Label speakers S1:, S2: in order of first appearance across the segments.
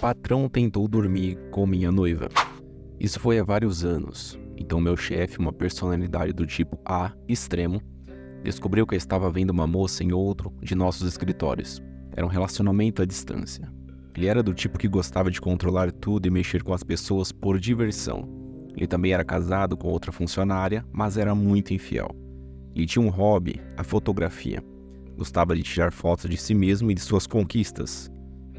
S1: patrão tentou dormir com minha noiva. Isso foi há vários anos. Então meu chefe, uma personalidade do tipo A extremo, descobriu que eu estava vendo uma moça em outro de nossos escritórios. Era um relacionamento à distância. Ele era do tipo que gostava de controlar tudo e mexer com as pessoas por diversão. Ele também era casado com outra funcionária, mas era muito infiel. Ele tinha um hobby, a fotografia. Gostava de tirar fotos de si mesmo e de suas conquistas.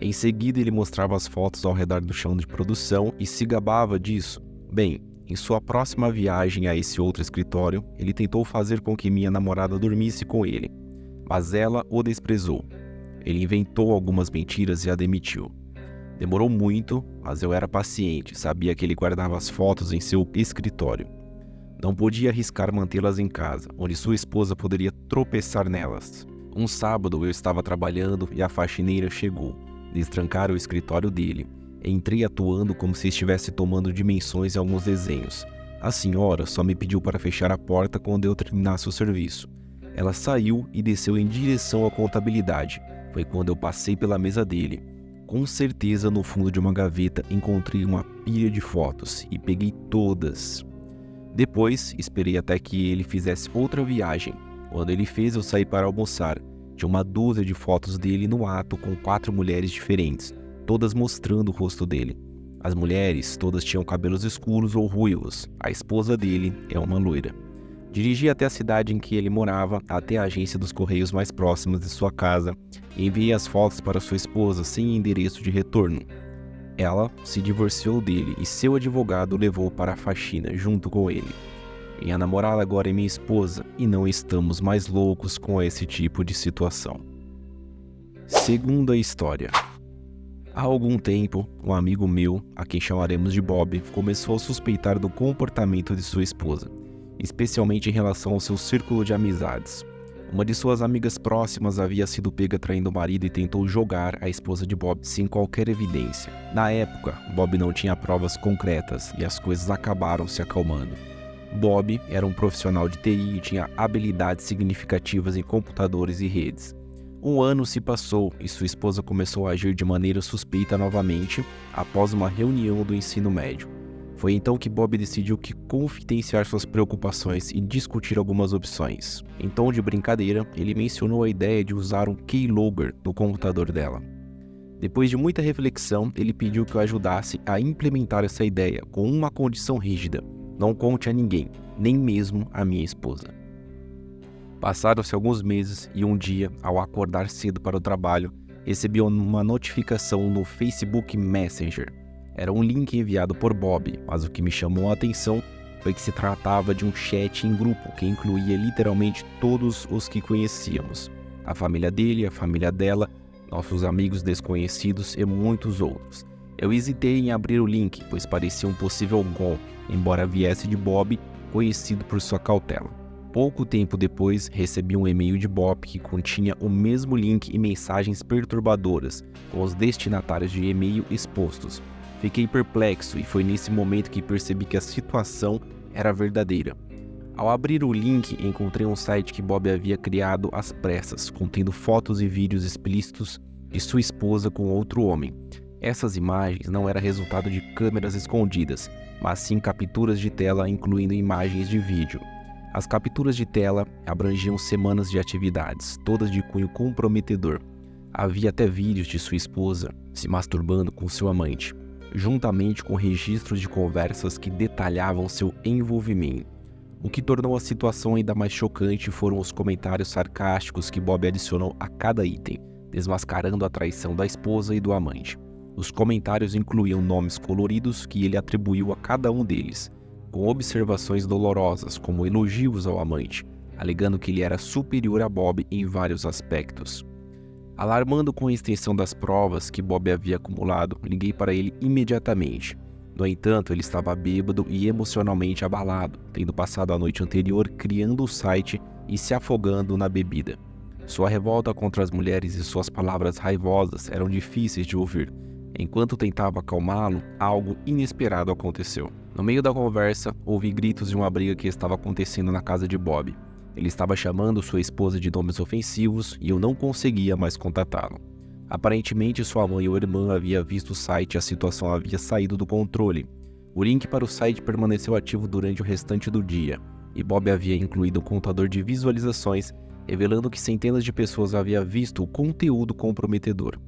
S1: Em seguida, ele mostrava as fotos ao redor do chão de produção e se gabava disso. Bem, em sua próxima viagem a esse outro escritório, ele tentou fazer com que minha namorada dormisse com ele, mas ela o desprezou. Ele inventou algumas mentiras e a demitiu. Demorou muito, mas eu era paciente, sabia que ele guardava as fotos em seu escritório. Não podia arriscar mantê-las em casa, onde sua esposa poderia tropeçar nelas. Um sábado eu estava trabalhando e a faxineira chegou. Destrancaram o escritório dele. Entrei atuando como se estivesse tomando dimensões em alguns desenhos. A senhora só me pediu para fechar a porta quando eu terminasse o serviço. Ela saiu e desceu em direção à contabilidade. Foi quando eu passei pela mesa dele. Com certeza, no fundo de uma gaveta, encontrei uma pilha de fotos e peguei todas. Depois, esperei até que ele fizesse outra viagem. Quando ele fez, eu saí para almoçar. Tinha uma dúzia de fotos dele no ato com 4 mulheres diferentes, todas mostrando o rosto dele. As mulheres todas tinham cabelos escuros ou ruivos. A esposa dele é uma loira. Dirigi até a cidade em que ele morava, até a agência dos correios mais próximos de sua casa, e enviei as fotos para sua esposa sem endereço de retorno. Ela se divorciou dele e seu advogado o levou para a faxina junto com ele. Minha namorada agora é minha esposa e não estamos mais loucos com esse tipo de situação. Segunda história. Há algum tempo, um amigo meu, a quem chamaremos de Bob, começou a suspeitar do comportamento de sua esposa, especialmente em relação ao seu círculo de amizades. Uma de suas amigas próximas havia sido pega traindo o marido e tentou jogar a esposa de Bob sem qualquer evidência. Na época, Bob não tinha provas concretas e as coisas acabaram se acalmando. Bob era um profissional de TI e tinha habilidades significativas em computadores e redes. Um ano se passou e sua esposa começou a agir de maneira suspeita novamente após uma reunião do ensino médio. Foi então que Bob decidiu que confidenciar suas preocupações e discutir algumas opções. Em tom de brincadeira, ele mencionou a ideia de usar um keylogger no computador dela. Depois de muita reflexão, ele pediu que eu ajudasse a implementar essa ideia com uma condição rígida: não conte a ninguém, nem mesmo a minha esposa. Passaram-se alguns meses e um dia, ao acordar cedo para o trabalho, recebi uma notificação no Facebook Messenger. Era um link enviado por Bob, mas o que me chamou a atenção foi que se tratava de um chat em grupo que incluía literalmente todos os que conhecíamos. A família dele, a família dela, nossos amigos desconhecidos e muitos outros. Eu hesitei em abrir o link, pois parecia um possível gol, embora viesse de Bob, conhecido por sua cautela. Pouco tempo depois, recebi um e-mail de Bob que continha o mesmo link e mensagens perturbadoras, com os destinatários de e-mail expostos. Fiquei perplexo e foi nesse momento que percebi que a situação era verdadeira. Ao abrir o link, encontrei um site que Bob havia criado às pressas, contendo fotos e vídeos explícitos de sua esposa com outro homem. Essas imagens não eram resultado de câmeras escondidas, mas sim capturas de tela incluindo imagens de vídeo. As capturas de tela abrangiam semanas de atividades, todas de cunho comprometedor. Havia até vídeos de sua esposa se masturbando com seu amante, juntamente com registros de conversas que detalhavam seu envolvimento. O que tornou a situação ainda mais chocante foram os comentários sarcásticos que Bob adicionou a cada item, desmascarando a traição da esposa e do amante. Os comentários incluíam nomes coloridos que ele atribuiu a cada um deles, com observações dolorosas como elogios ao amante, alegando que ele era superior a Bob em vários aspectos. Alarmando com a extensão das provas que Bob havia acumulado, liguei para ele imediatamente. No entanto, ele estava bêbado e emocionalmente abalado, tendo passado a noite anterior criando o site e se afogando na bebida. Sua revolta contra as mulheres e suas palavras raivosas eram difíceis de ouvir. Enquanto tentava acalmá-lo, algo inesperado aconteceu. No meio da conversa, ouvi gritos de uma briga que estava acontecendo na casa de Bob. Ele estava chamando sua esposa de nomes ofensivos e eu não conseguia mais contatá-lo. Aparentemente, sua mãe ou irmã havia visto o site e a situação havia saído do controle. O link para o site permaneceu ativo durante o restante do dia, e Bob havia incluído um contador de visualizações, revelando que centenas de pessoas haviam visto o conteúdo comprometedor.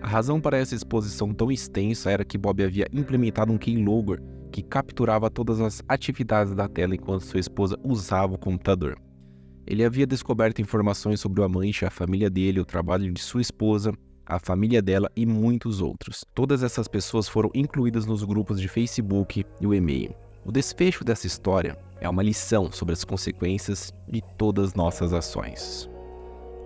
S1: A razão para essa exposição tão extensa era que Bob havia implementado um keylogger que capturava todas as atividades da tela enquanto sua esposa usava o computador. Ele havia descoberto informações sobre o amante, a família dele, o trabalho de sua esposa, a família dela e muitos outros. Todas essas pessoas foram incluídas nos grupos de Facebook e o e-mail. O desfecho dessa história é uma lição sobre as consequências de todas nossas ações.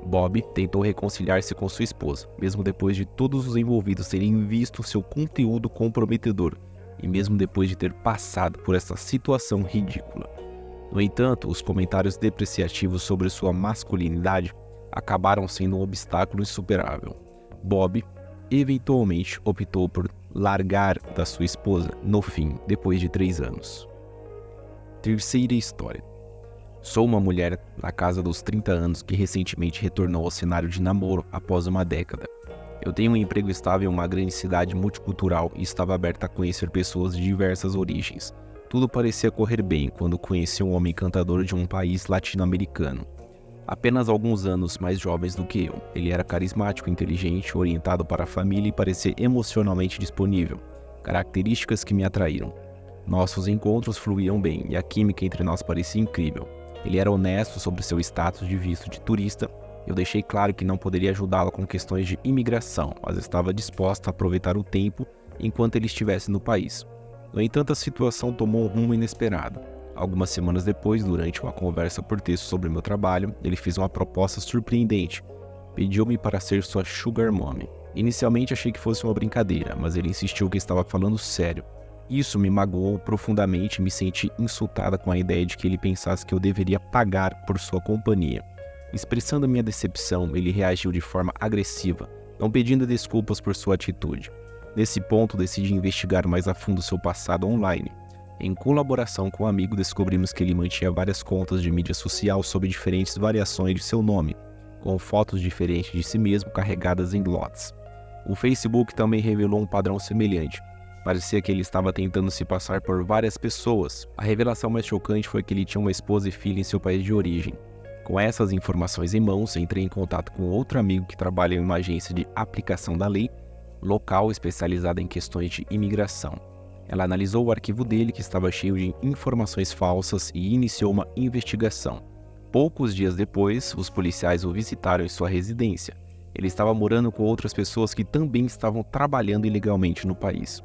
S1: Bob tentou reconciliar-se com sua esposa, mesmo depois de todos os envolvidos terem visto seu conteúdo comprometedor e mesmo depois de ter passado por essa situação ridícula. No entanto, os comentários depreciativos sobre sua masculinidade acabaram sendo um obstáculo insuperável. Bob eventualmente optou por largar da sua esposa no fim, depois de 3 anos. Terceira história. Sou uma mulher na casa dos 30 anos que recentemente retornou ao cenário de namoro após uma década. Eu tenho um emprego estável em uma grande cidade multicultural e estava aberta a conhecer pessoas de diversas origens. Tudo parecia correr bem quando conheci um homem encantador de um país latino-americano. Apenas alguns anos mais jovens do que eu. Ele era carismático, inteligente, orientado para a família e parecia emocionalmente disponível. Características que me atraíram. Nossos encontros fluíam bem e a química entre nós parecia incrível. Ele era honesto sobre seu status de visto de turista. Eu deixei claro que não poderia ajudá-lo com questões de imigração, mas estava disposta a aproveitar o tempo enquanto ele estivesse no país. No entanto, a situação tomou um rumo inesperado. Algumas semanas depois, durante uma conversa por texto sobre meu trabalho, ele fez uma proposta surpreendente. Pediu-me para ser sua sugar mommy. Inicialmente achei que fosse uma brincadeira, mas ele insistiu que estava falando sério. Isso me magoou profundamente e me senti insultada com a ideia de que ele pensasse que eu deveria pagar por sua companhia. Expressando minha decepção, ele reagiu de forma agressiva, não pedindo desculpas por sua atitude. Nesse ponto, decidi investigar mais a fundo seu passado online. Em colaboração com um amigo, descobrimos que ele mantinha várias contas de mídia social sob diferentes variações de seu nome, com fotos diferentes de si mesmo carregadas em lotes. O Facebook também revelou um padrão semelhante. Parecia que ele estava tentando se passar por várias pessoas. A revelação mais chocante foi que ele tinha uma esposa e filha em seu país de origem. Com essas informações em mãos, entrei em contato com outro amigo que trabalha em uma agência de aplicação da lei local especializada em questões de imigração. Ela analisou o arquivo dele, que estava cheio de informações falsas, e iniciou uma investigação. Poucos dias depois, os policiais o visitaram em sua residência. Ele estava morando com outras pessoas que também estavam trabalhando ilegalmente no país.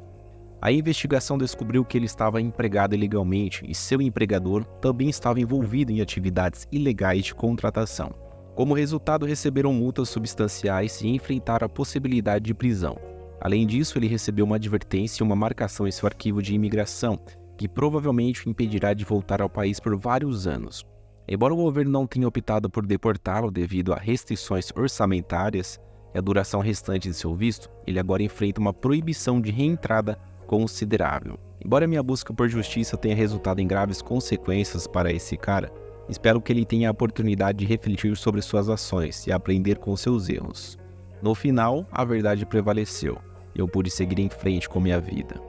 S1: A investigação descobriu que ele estava empregado ilegalmente e seu empregador também estava envolvido em atividades ilegais de contratação. Como resultado, receberam multas substanciais e enfrentaram a possibilidade de prisão. Além disso, ele recebeu uma advertência e uma marcação em seu arquivo de imigração, que provavelmente o impedirá de voltar ao país por vários anos. Embora o governo não tenha optado por deportá-lo devido a restrições orçamentárias e a duração restante de seu visto, ele agora enfrenta uma proibição de reentrada considerável. Embora minha busca por justiça tenha resultado em graves consequências para esse cara, espero que ele tenha a oportunidade de refletir sobre suas ações e aprender com seus erros. No final, a verdade prevaleceu e eu pude seguir em frente com minha vida.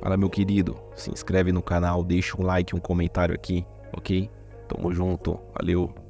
S1: Fala, meu querido, se inscreve no canal, deixa um like e um comentário aqui, ok? Tamo junto, valeu!